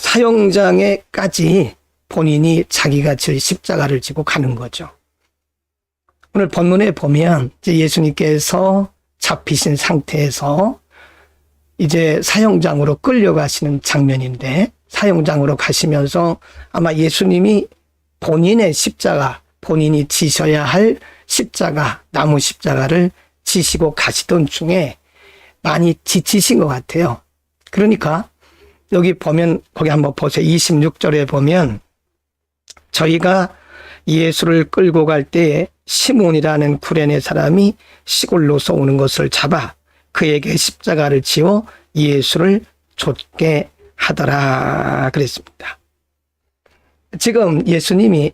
사형장에까지 본인이 자기가 질 십자가를 지고 가는 거죠. 오늘 본문에 보면 이제 예수님께서 잡히신 상태에서 이제 사형장으로 끌려가시는 장면인데, 사형장으로 가시면서 아마 예수님이 본인의 십자가, 본인이 지셔야 할 십자가, 나무 십자가를 지시고 가시던 중에 많이 지치신 것 같아요. 그러니까 여기 보면, 거기 한번 보세요. 26절에 보면 저희가 예수를 끌고 갈 때에 시몬이라는 구레네 사람이 시골로서 오는 것을 잡아 그에게 십자가를 지어 예수를 좇게 하더라 그랬습니다. 지금 예수님의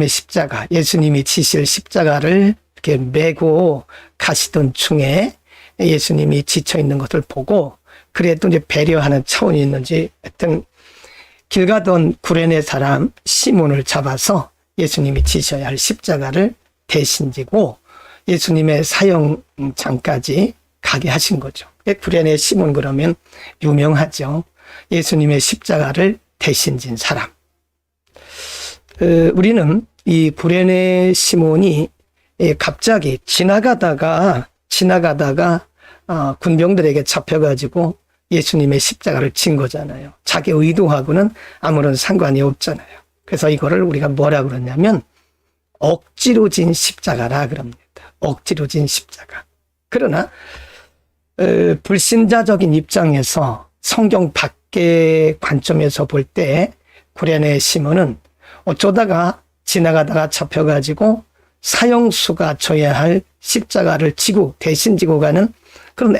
십자가, 예수님이 지실 십자가를 이렇게 메고 가시던 중에 예수님이 지쳐 있는 것을 보고, 그래도 이제 배려하는 차원이 있는지 하여튼 길 가던 구레네 사람 시몬을 잡아서 예수님이 지셔야 할 십자가를 대신 지고 예수님의 사형장까지 가게 하신 거죠. 구레네 시몬 그러면 유명하죠. 예수님의 십자가를 대신 진 사람. 우리는 이 구레네 시몬이 갑자기 지나가다가 군병들에게 잡혀가지고 예수님의 십자가를 진 거잖아요. 자기 의도하고는 아무런 상관이 없잖아요. 그래서 이거를 우리가 뭐라 그러냐면 억지로 진 십자가라 그럽니다. 억지로 진 십자가. 그러나 불신자적인 입장에서 성경 밖의 관점에서 볼 때 구레네 시몬은 어쩌다가 지나가다가 잡혀가지고 사형수가 져야 할 십자가를 지고 대신 지고 가는 그런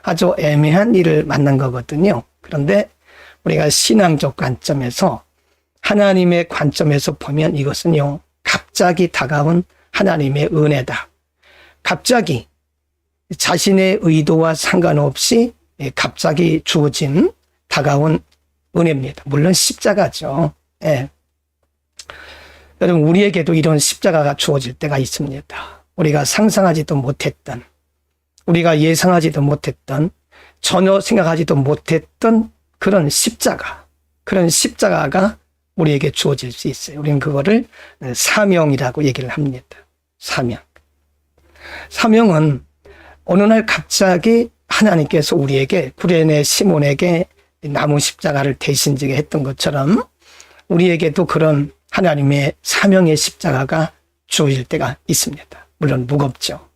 아주 애매한 일을 만난 거거든요. 그런데 우리가 신앙적 관점에서, 하나님의 관점에서 보면 이것은요, 갑자기 다가온 하나님의 은혜다. 갑자기 자신의 의도와 상관없이 갑자기 주어진 다가온 은혜입니다. 물론 십자가죠. 예. 여러분, 우리에게도 이런 십자가가 주어질 때가 있습니다. 우리가 상상하지도 못했던, 우리가 예상하지도 못했던, 전혀 생각하지도 못했던 그런 십자가가 우리에게 주어질 수 있어요. 우리는 그거를 사명이라고 얘기를 합니다. 사명은 어느 날 갑자기 하나님께서 우리에게, 구레네 시몬에게 나무 십자가를 대신 지게 했던 것처럼 우리에게도 그런 하나님의 사명의 십자가가 주어질 때가 있습니다. 물론 무겁죠.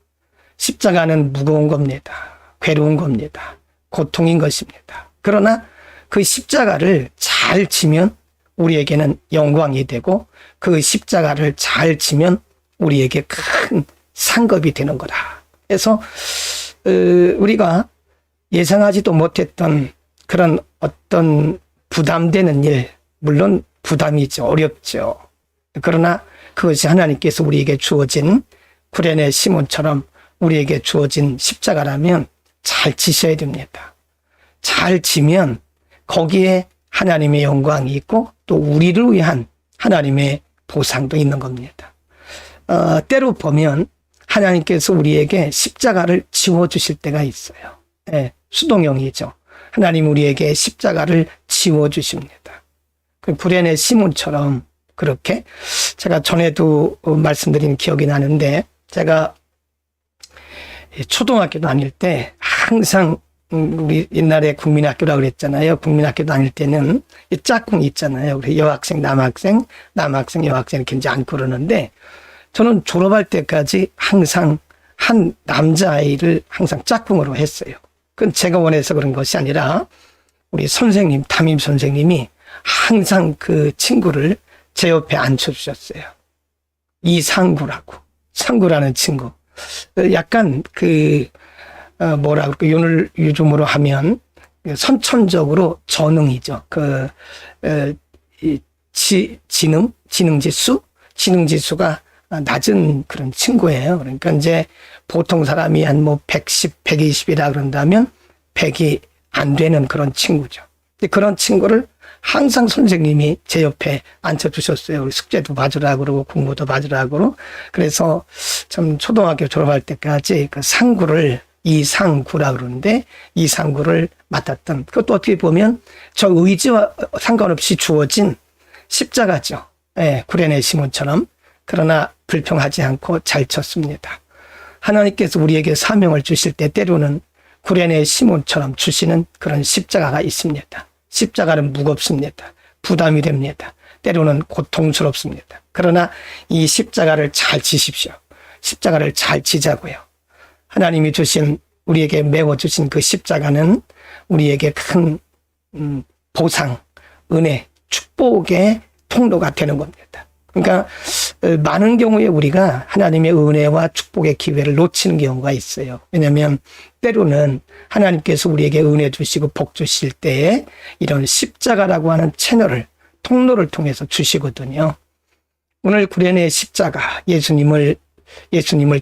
십자가는 무거운 겁니다. 괴로운 겁니다. 고통인 것입니다. 그러나 그 십자가를 잘 지면 우리에게는 영광이 되고, 그 십자가를 잘 지면 우리에게 큰 상급이 되는 거다. 그래서 우리가 예상하지도 못했던 그런 어떤 부담되는 일, 물론 부담이죠. 어렵죠. 그러나 그것이 하나님께서 우리에게 주어진 구레네 시몬처럼 우리에게 주어진 십자가라면 잘 지셔야 됩니다. 잘 지면 거기에 하나님의 영광이 있고 또 우리를 위한 하나님의 보상도 있는 겁니다. 때로 보면 하나님께서 우리에게 십자가를 지워주실 때가 있어요. 네, 수동형이죠. 하나님 우리에게 십자가를 지워주십니다. 그 구레네 시몬처럼 그렇게, 제가 전에도 말씀드린 기억이 나는데, 제가 초등학교 다닐 때 항상, 우리 옛날에 국민학교라고 그랬잖아요. 국민학교 다닐 때는 짝꿍이 있잖아요. 우리 여학생, 남학생, 여학생 이렇게 이제 앉고 그러는데, 저는 졸업할 때까지 항상 한 남자아이를 항상 짝꿍으로 했어요. 그건 제가 원해서 그런 것이 아니라 우리 선생님, 담임 선생님이 항상 그 친구를 제 옆에 앉혀주셨어요. 이상구라고. 상구라는 친구. 약간 뭐라 그럴까, 요즘으로 하면 선천적으로 저능이죠. 지능지수가 낮은 그런 친구예요. 그러니까 이제 보통 사람이 한 110, 120이라 그런다면 100이 안 되는 그런 친구죠. 그런 친구를 항상 선생님이 제 옆에 앉혀주셨어요. 숙제도 봐주라고 그러고 공부도 봐주라고 그러고. 그래서 참 초등학교 졸업할 때까지 그 상구를 이상구라 그러는데 이상구를 맡았던, 그것도 어떻게 보면 저 의지와 상관없이 주어진 십자가죠. 예, 구레네 시몬처럼. 그러나 불평하지 않고 잘 쳤습니다. 하나님께서 우리에게 사명을 주실 때 때로는 구레네 시몬처럼 주시는 그런 십자가가 있습니다. 십자가는 무겁습니다. 부담이 됩니다. 때로는 고통스럽습니다. 그러나 이 십자가를 잘 지십시오. 십자가를 잘 지자고요. 하나님이 주신, 우리에게 메워주신 그 십자가는 우리에게 큰 보상, 은혜, 축복의 통로가 되는 겁니다. 그러니까 많은 경우에 우리가 하나님의 은혜와 축복의 기회를 놓치는 경우가 있어요. 왜냐하면 때로는 하나님께서 우리에게 은혜 주시고 복 주실 때에 이런 십자가라고 하는 채널을, 통로를 통해서 주시거든요. 오늘 구레네 십자가, 예수님을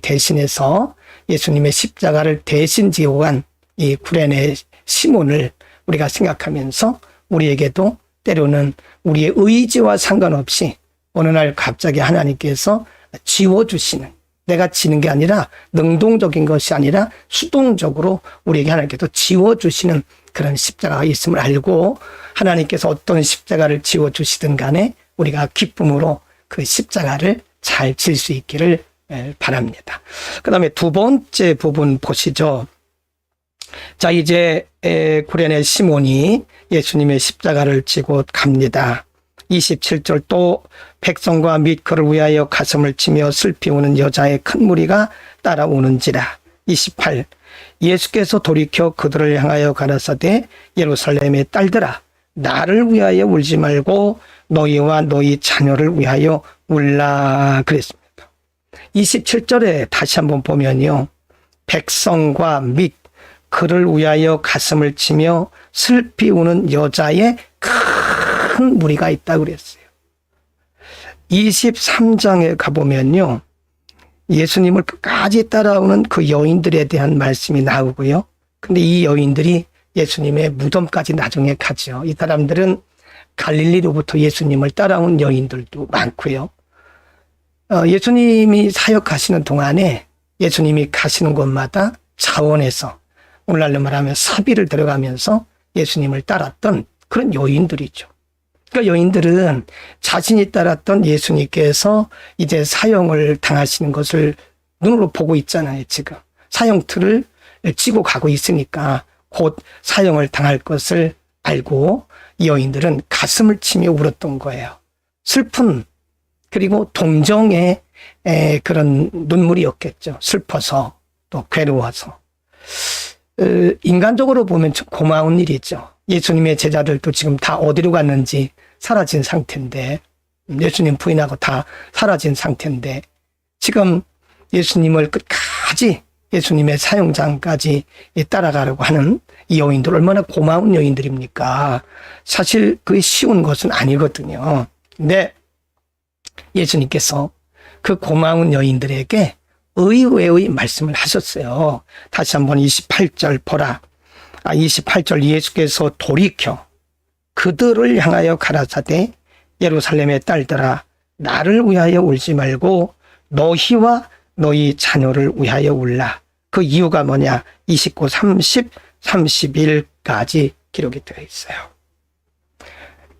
대신해서 예수님의 십자가를 대신 지고 간 이 구레네 시몬을 우리가 생각하면서 우리에게도 때로는 우리의 의지와 상관없이 어느 날 갑자기 하나님께서 지워주시는, 내가 지는 게 아니라 능동적인 것이 아니라 수동적으로 우리에게 하나님께서 지워주시는 그런 십자가가 있음을 알고 하나님께서 어떤 십자가를 지워주시든 간에 우리가 기쁨으로 그 십자가를 잘 질 수 있기를 바랍니다. 그 다음에 두 번째 부분 보시죠. 자, 이제 구레네 시몬이 예수님의 십자가를 지고 갑니다. 27절, 또 백성과 및 그를 위하여 가슴을 치며 슬피 우는 여자의 큰 무리가 따라오는지라. 28, 예수께서 돌이켜 그들을 향하여 가라사대 예루살렘의 딸들아, 나를 위하여 울지 말고 너희와 너희 자녀를 위하여 울라 그랬습니다. 27절에 다시 한번 보면요, 백성과 및 그를 위하여 가슴을 치며 슬피 우는 여자의 큰 무리가 있다고 그랬어요. 23장에 가보면요, 예수님을 끝까지 따라오는 그 여인들에 대한 말씀이 나오고요. 근데 이 여인들이 예수님의 무덤까지 나중에 가죠. 이 사람들은 갈릴리로부터 예수님을 따라온 여인들도 많고요. 예수님이 사역하시는 동안에 예수님이 가시는 곳마다 자원해서, 오늘날로 말하면 사비를 들어가면서 예수님을 따랐던 그런 여인들이죠. 그러니까 여인들은 자신이 따랐던 예수님께서 이제 사형을 당하시는 것을 눈으로 보고 있잖아요. 지금 사형틀을 찌고 가고 있으니까 곧 사형을 당할 것을 알고 이 여인들은 가슴을 치며 울었던 거예요. 슬픈, 그리고 동정의 그런 눈물이었겠죠. 슬퍼서 또 괴로워서. 인간적으로 보면 좀 고마운 일이죠. 예수님의 제자들도 지금 다 어디로 갔는지 사라진 상태인데, 예수님 부인하고 다 사라진 상태인데, 지금 예수님을 끝까지, 예수님의 사형장까지 따라가려고 하는 이 여인들, 얼마나 고마운 여인들입니까? 사실 그게 쉬운 것은 아니거든요. 근데 예수님께서 그 고마운 여인들에게 의외의 말씀을 하셨어요. 다시 한번 28절 보라. 28절, 예수께서 돌이켜 그들을 향하여 가라사대 예루살렘의 딸들아, 나를 위하여 울지 말고 너희와 너희 자녀를 위하여 울라. 그 이유가 뭐냐? 29, 30, 31까지 기록이 되어 있어요.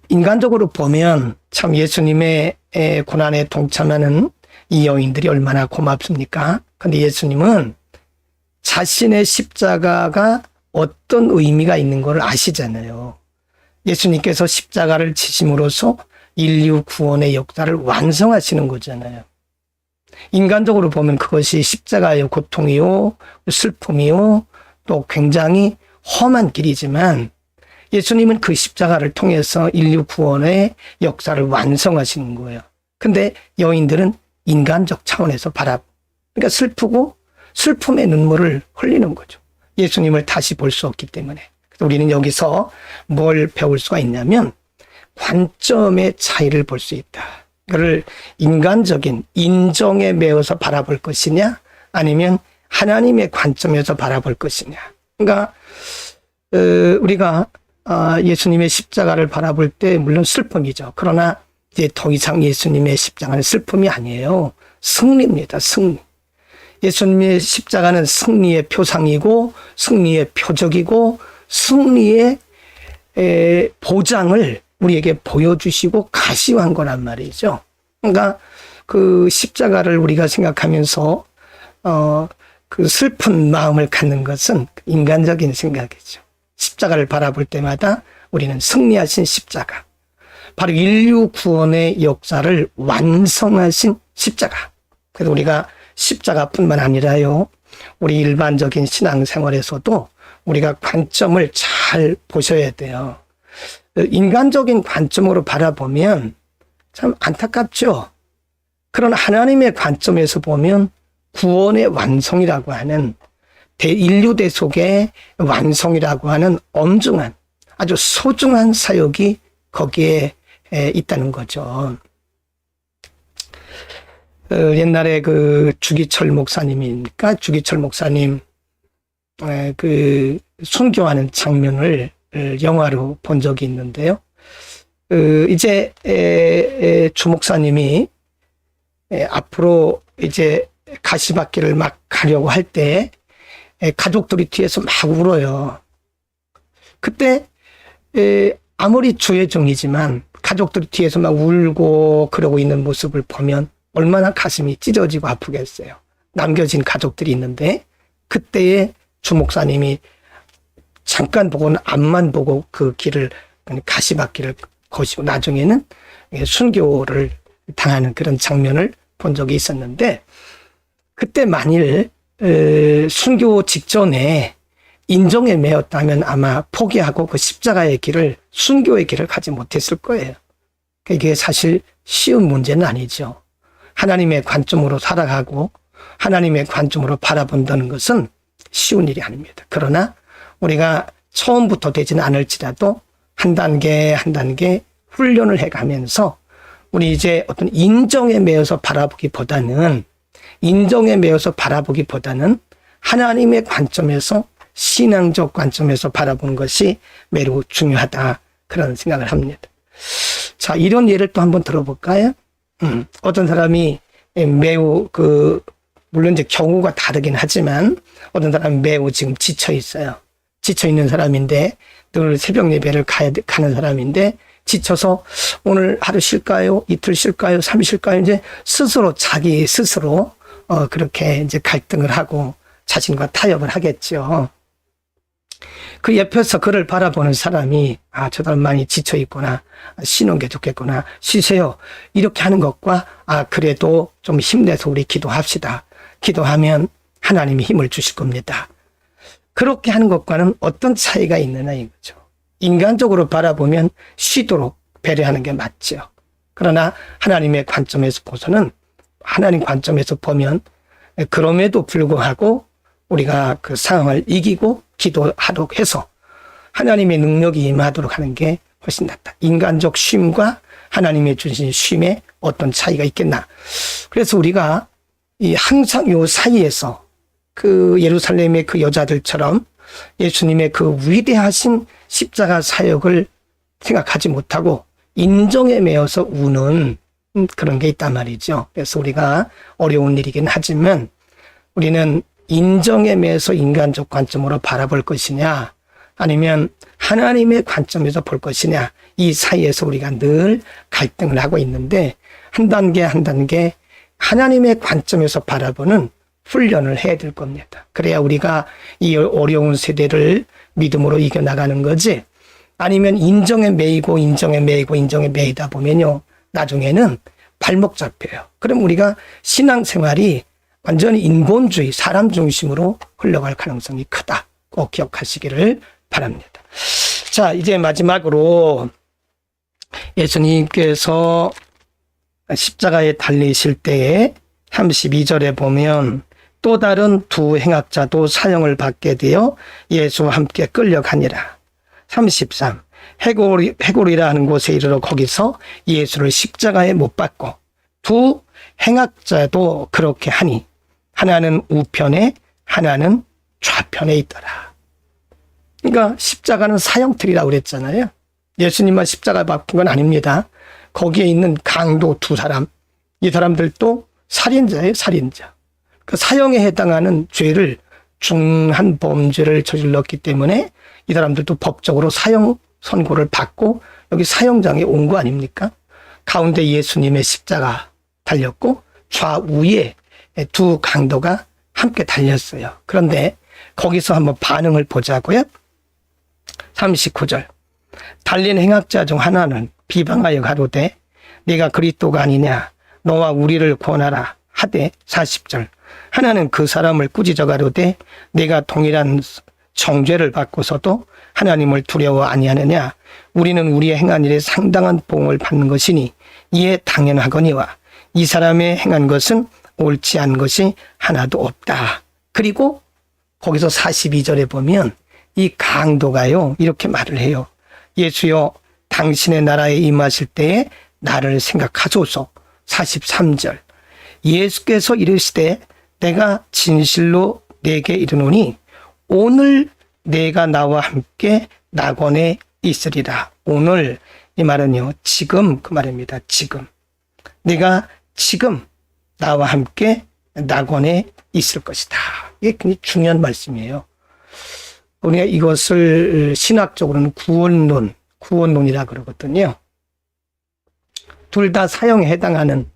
인간적으로 보면 참 예수님의 고난에 동참하는 이 여인들이 얼마나 고맙습니까? 근데 예수님은 자신의 십자가가 어떤 의미가 있는 걸 아시잖아요. 예수님께서 십자가를 지심으로써 인류 구원의 역사를 완성하시는 거잖아요. 인간적으로 보면 그것이 십자가의 고통이요, 슬픔이요, 또 굉장히 험한 길이지만 예수님은 그 십자가를 통해서 인류 구원의 역사를 완성하시는 거예요. 근데 여인들은 인간적 차원에서 그러니까 슬프고 슬픔의 눈물을 흘리는 거죠. 예수님을 다시 볼 수 없기 때문에. 그래서 우리는 여기서 뭘 배울 수가 있냐면 관점의 차이를 볼 수 있다. 그를 인간적인 인정에 매어서 바라볼 것이냐, 아니면 하나님의 관점에서 바라볼 것이냐. 그러니까 우리가 예수님의 십자가를 바라볼 때 물론 슬픔이죠. 그러나 이제 더 이상 예수님의 십자가는 슬픔이 아니에요. 승리입니다. 승리. 예수님의 십자가는 승리의 표상이고 승리의 표적이고 승리의 보장을 우리에게 보여주시고 가시한 거란 말이죠. 그러니까 그 십자가를 우리가 생각하면서 그 슬픈 마음을 갖는 것은 인간적인 생각이죠. 십자가를 바라볼 때마다 우리는 승리하신 십자가, 바로 인류 구원의 역사를 완성하신 십자가. 그래서 우리가 십자가뿐만 아니라요, 우리 일반적인 신앙생활에서도 우리가 관점을 잘 보셔야 돼요. 인간적인 관점으로 바라보면 참 안타깝죠. 그런 하나님의 관점에서 보면 구원의 완성이라고 하는 인류 대속의 완성이라고 하는 엄중한 아주 소중한 사역이 거기에 있다는 거죠. 옛날에 그 주기철 목사님이니까 주기철 목사님 그 순교하는 장면을 영화로 본 적이 있는데요. 이제 주 목사님이 앞으로 이제 가시밭길을 막 가려고 할 때 가족들이 뒤에서 막 울어요. 그때 아무리 주의 종이지만 가족들이 뒤에서 막 울고 그러고 있는 모습을 보면 얼마나 가슴이 찢어지고 아프겠어요. 남겨진 가족들이 있는데 그때에 주 목사님이 잠깐 보고는 앞만 보고 그 길을 가시밭길을 거시고 나중에는 순교를 당하는 그런 장면을 본 적이 있었는데, 그때 만일 순교 직전에 인정에 매였다면 아마 포기하고 그 십자가의 길을, 순교의 길을 가지 못했을 거예요. 이게 사실 쉬운 문제는 아니죠. 하나님의 관점으로 살아가고 하나님의 관점으로 바라본다는 것은 쉬운 일이 아닙니다. 그러나 우리가 처음부터 되지는 않을지라도 한 단계 한 단계 훈련을 해가면서 우리 이제 어떤 인정에 매여서 바라보기보다는 하나님의 관점에서, 신앙적 관점에서 바라보는 것이 매우 중요하다, 그런 생각을 합니다. 자, 이런 예를 또 한번 들어볼까요? 어떤 사람이 매우 물론 이제 경우가 다르긴 하지만 어떤 사람이 매우 지금 지쳐 있어요. 지쳐 있는 사람인데 늘 새벽 예배를 가는 사람인데 지쳐서 오늘 하루 쉴까요? 이틀 쉴까요? 3일 쉴까요? 이제 자기 스스로 그렇게 이제 갈등을 하고 자신과 타협을 하겠죠. 그 옆에서 그를 바라보는 사람이 저 사람 많이 지쳐 있구나, 쉬는 게 좋겠구나, 쉬세요, 이렇게 하는 것과 그래도 좀 힘내서 우리 기도합시다, 기도하면 하나님이 힘을 주실 겁니다, 그렇게 하는 것과는 어떤 차이가 있느냐 이거죠. 인간적으로 바라보면 쉬도록 배려하는 게 맞죠. 그러나 하나님의 관점에서 보면 그럼에도 불구하고 우리가 그 상황을 이기고 기도하도록 해서 하나님의 능력이 임하도록 하는 게 훨씬 낫다. 인간적 쉼과 하나님의 주신 쉼에 어떤 차이가 있겠나. 그래서 우리가 항상 요 사이에서 그 예루살렘의 그 여자들처럼 예수님의 그 위대하신 십자가 사역을 생각하지 못하고 인정에 매여서 우는 그런 게 있단 말이죠. 그래서 우리가 어려운 일이긴 하지만 우리는 인정에 매여서 인간적 관점으로 바라볼 것이냐, 아니면 하나님의 관점에서 볼 것이냐, 이 사이에서 우리가 늘 갈등을 하고 있는데 한 단계 한 단계 하나님의 관점에서 바라보는 훈련을 해야 될 겁니다. 그래야 우리가 이 어려운 세대를 믿음으로 이겨나가는 거지, 아니면 인정에 매이다 보면요, 나중에는 발목 잡혀요. 그럼 우리가 신앙생활이 완전히 인본주의, 사람 중심으로 흘러갈 가능성이 크다. 꼭 기억하시기를 바랍니다. 자, 이제 마지막으로 예수님께서 십자가에 달리실 때에 32절에 보면 또 다른 두 행악자도 사형을 받게 되어 예수와 함께 끌려가니라. 33. 해골이라 하는 곳에 이르러 거기서 예수를 십자가에 못 박고 두 행악자도 그렇게 하니 하나는 우편에 하나는 좌편에 있더라. 그러니까 십자가는 사형틀이라고 그랬잖아요. 예수님만 십자가 박힌 건 아닙니다. 거기에 있는 강도 두 사람, 이 사람들도 살인자예요, 살인자. 그 사형에 해당하는 죄를 중한 범죄를 저질렀기 때문에 이 사람들도 법적으로 사형 선고를 받고 여기 사형장에 온 거 아닙니까? 가운데 예수님의 십자가 달렸고 좌우에 두 강도가 함께 달렸어요. 그런데 거기서 한번 반응을 보자고요. 39절. 달린 행악자 중 하나는 비방하여 가로되 네가 그리스도가 아니냐 너와 우리를 구원하라 하되 40절. 하나는 그 사람을 꾸짖어 가로되 네가 동일한 정죄를 받고서도 하나님을 두려워 아니하느냐 우리는 우리의 행한 일에 상당한 보응을 받는 것이니 이에 당연하거니와 이 사람의 행한 것은 옳지 않은 것이 하나도 없다. 그리고 거기서 42절에 보면 이 강도가요 이렇게 말을 해요. 예수여 당신의 나라에 임하실 때에 나를 생각하소서. 43절. 예수께서 이르시되 내가 진실로 내게 이르노니 오늘 내가 나와 함께 낙원에 있으리라. 오늘 이 말은요 지금 그 말입니다. 지금 내가 지금 나와 함께 낙원에 있을 것이다. 이게 굉장히 중요한 말씀이에요. 우리가 이것을 신학적으로는 구원론이라 그러거든요. 둘 다 사형에 해당하는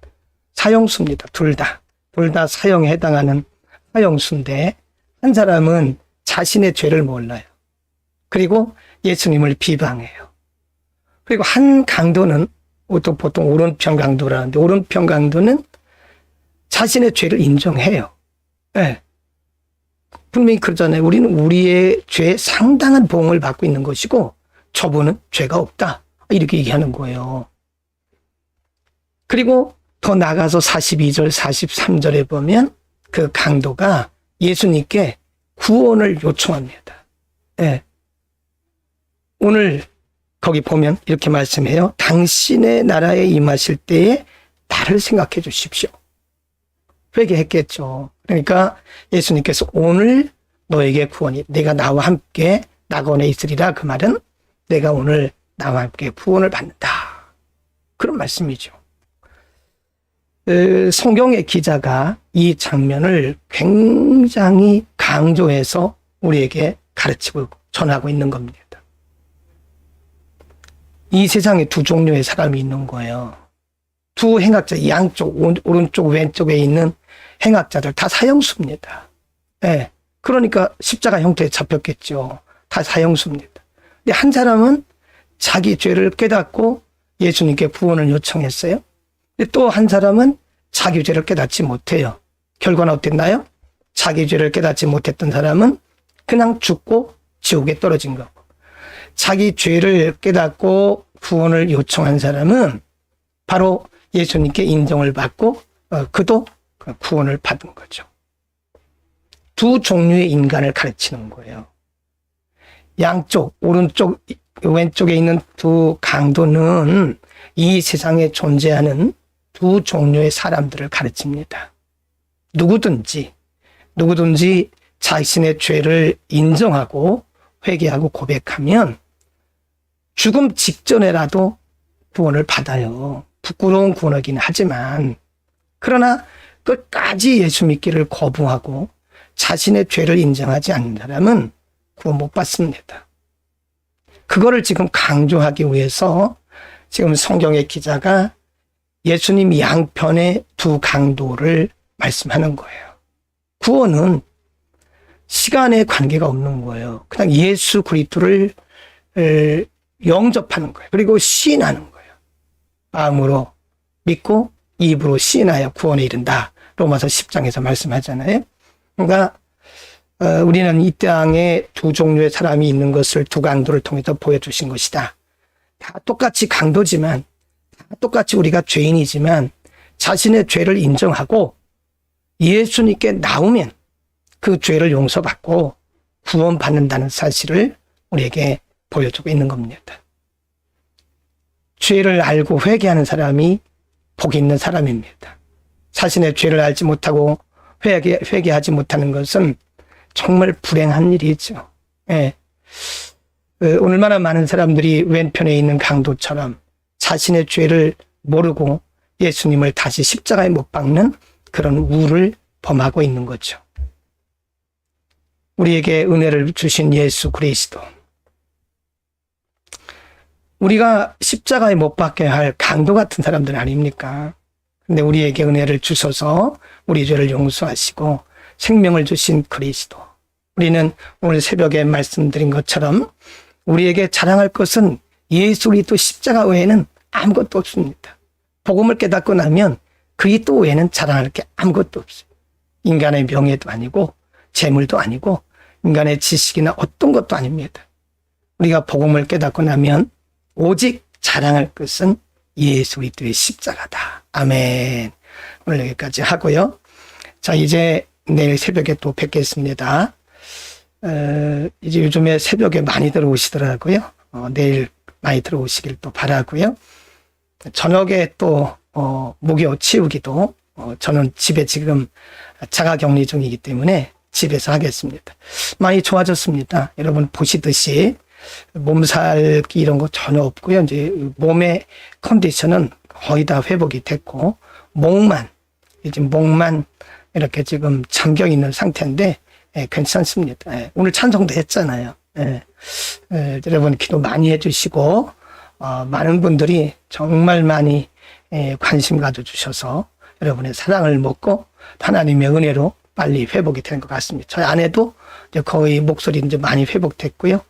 사형수입니다. 둘 다 사형에 해당하는 사형수인데 한 사람은 자신의 죄를 몰라요. 그리고 예수님을 비방해요. 그리고 한 강도는 또 보통 오른편 강도라는데 오른편 강도는 자신의 죄를 인정해요. 네. 분명히 그러잖아요. 우리는 우리의 죄에 상당한 보응을 받고 있는 것이고 저분은 죄가 없다. 이렇게 얘기하는 거예요. 그리고 더 나가서 42절, 43절에 보면 그 강도가 예수님께 구원을 요청합니다. 네. 오늘 거기 보면 이렇게 말씀해요. 당신의 나라에 임하실 때에 나를 생각해 주십시오. 회개했겠죠. 그러니까 예수님께서 오늘 너에게 구원이 내가 나와 함께 낙원에 있으리라. 그 말은 내가 오늘 나와 함께 구원을 받는다. 그런 말씀이죠. 성경의 기자가 이 장면을 굉장히 강조해서 우리에게 가르치고 전하고 있는 겁니다. 이 세상에 두 종류의 사람이 있는 거예요. 두 행악자, 양쪽, 오른쪽, 왼쪽에 있는 행악자들 다 사형수입니다. 네. 그러니까 십자가 형태에 잡혔겠죠. 다 사형수입니다. 근데 한 사람은 자기 죄를 깨닫고 예수님께 구원을 요청했어요. 근데 또 한 사람은 자기 죄를 깨닫지 못해요. 결과는 어땠나요? 자기 죄를 깨닫지 못했던 사람은 그냥 죽고 지옥에 떨어진 거고, 자기 죄를 깨닫고 구원을 요청한 사람은 바로 예수님께 인정을 받고 그도 구원을 받은 거죠. 두 종류의 인간을 가르치는 거예요. 양쪽, 오른쪽, 왼쪽에 있는 두 강도는 이 세상에 존재하는 두 종류의 사람들을 가르칩니다. 누구든지 자신의 죄를 인정하고 회개하고 고백하면 죽음 직전에라도 구원을 받아요. 부끄러운 구원이긴 하지만, 그러나 끝까지 예수 믿기를 거부하고 자신의 죄를 인정하지 않는 사람은 구원 못 받습니다. 그거를 지금 강조하기 위해서 지금 성경의 기자가 예수님 양편의 두 강도를 말씀하는 거예요. 구원은 시간에 관계가 없는 거예요. 그냥 예수 그리스도를 영접하는 거예요. 그리고 시인하는 거예요. 마음으로 믿고 입으로 시인하여 구원에 이른다. 로마서 10장에서 말씀하잖아요. 그러니까 우리는 이 땅에 두 종류의 사람이 있는 것을 두 강도를 통해서 보여주신 것이다. 다 똑같이 강도지만, 다 똑같이 우리가 죄인이지만 자신의 죄를 인정하고 예수님께 나오면 그 죄를 용서받고 구원받는다는 사실을 우리에게 보여주고 있는 겁니다. 죄를 알고 회개하는 사람이 복이 있는 사람입니다. 자신의 죄를 알지 못하고 회개하지 못하는 것은 정말 불행한 일이죠. 예. 얼마나 많은 사람들이 왼편에 있는 강도처럼 자신의 죄를 모르고 예수님을 다시 십자가에 못 박는 그런 우를 범하고 있는 거죠. 우리에게 은혜를 주신 예수 그리스도. 우리가 십자가에 못 박혀야 할 강도 같은 사람들 아닙니까? 근데 우리에게 은혜를 주셔서 우리 죄를 용서하시고 생명을 주신 그리스도. 우리는 오늘 새벽에 말씀드린 것처럼 우리에게 자랑할 것은 예수 그리스도 십자가 외에는 아무것도 없습니다. 복음을 깨닫고 나면 그리스도 외에는 자랑할 게 아무것도 없어요. 인간의 명예도 아니고 재물도 아니고 인간의 지식이나 어떤 것도 아닙니다. 우리가 복음을 깨닫고 나면 오직 자랑할 것은 예수 그리스도의 십자가다. 아멘. 오늘 여기까지 하고요. 자, 이제 내일 새벽에 또 뵙겠습니다. 이제 요즘에 새벽에 많이 들어오시더라고요. 내일 많이 들어오시길 또 바라고요. 저녁에 또 목요 치우기도 저는 집에 지금 자가격리 중이기 때문에 집에서 하겠습니다. 많이 좋아졌습니다. 여러분 보시듯이 몸살 이런 거 전혀 없고요. 이제 몸의 컨디션은 거의 다 회복이 됐고 목만 이렇게 지금 잠겨 있는 상태인데 괜찮습니다. 오늘 찬송도 했잖아요. 여러분 기도 많이 해주시고 많은 분들이 정말 많이 관심 가져주셔서 여러분의 사랑을 먹고 하나님의 은혜로 빨리 회복이 되는 것 같습니다. 저희 아내도 이제 거의 목소리 이제 많이 회복됐고요.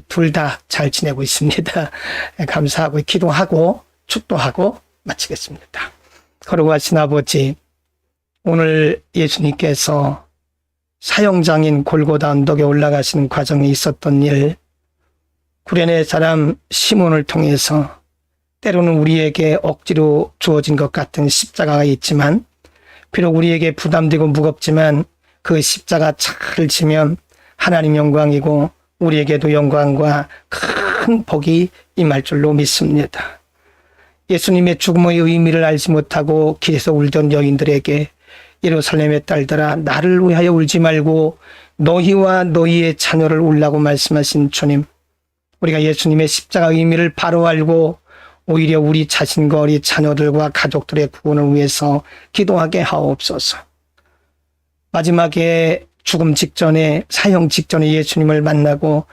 둘 다 잘 지내고 있습니다. 감사하고 기도하고 축도하고 마치겠습니다. 거룩하신 아버지, 오늘 예수님께서 사형장인 골고다 언덕에 올라가시는 과정에 있었던 일, 구레네 사람 시몬을 통해서 때로는 우리에게 억지로 주어진 것 같은 십자가가 있지만 비록 우리에게 부담되고 무겁지만 그 십자가 잘 지면 하나님 영광이고 우리에게도 영광과 큰 복이 임할 줄로 믿습니다. 예수님의 죽음의 의미를 알지 못하고 길에서 울던 여인들에게 예루살렘의 딸들아 나를 위하여 울지 말고 너희와 너희의 자녀를 울라고 말씀하신 주님, 우리가 예수님의 십자가 의미를 바로 알고 오히려 우리 자신과 우리 자녀들과 가족들의 구원을 위해서 기도하게 하옵소서. 마지막에 죽음 직전에 사형 직전에 예수님을 만나고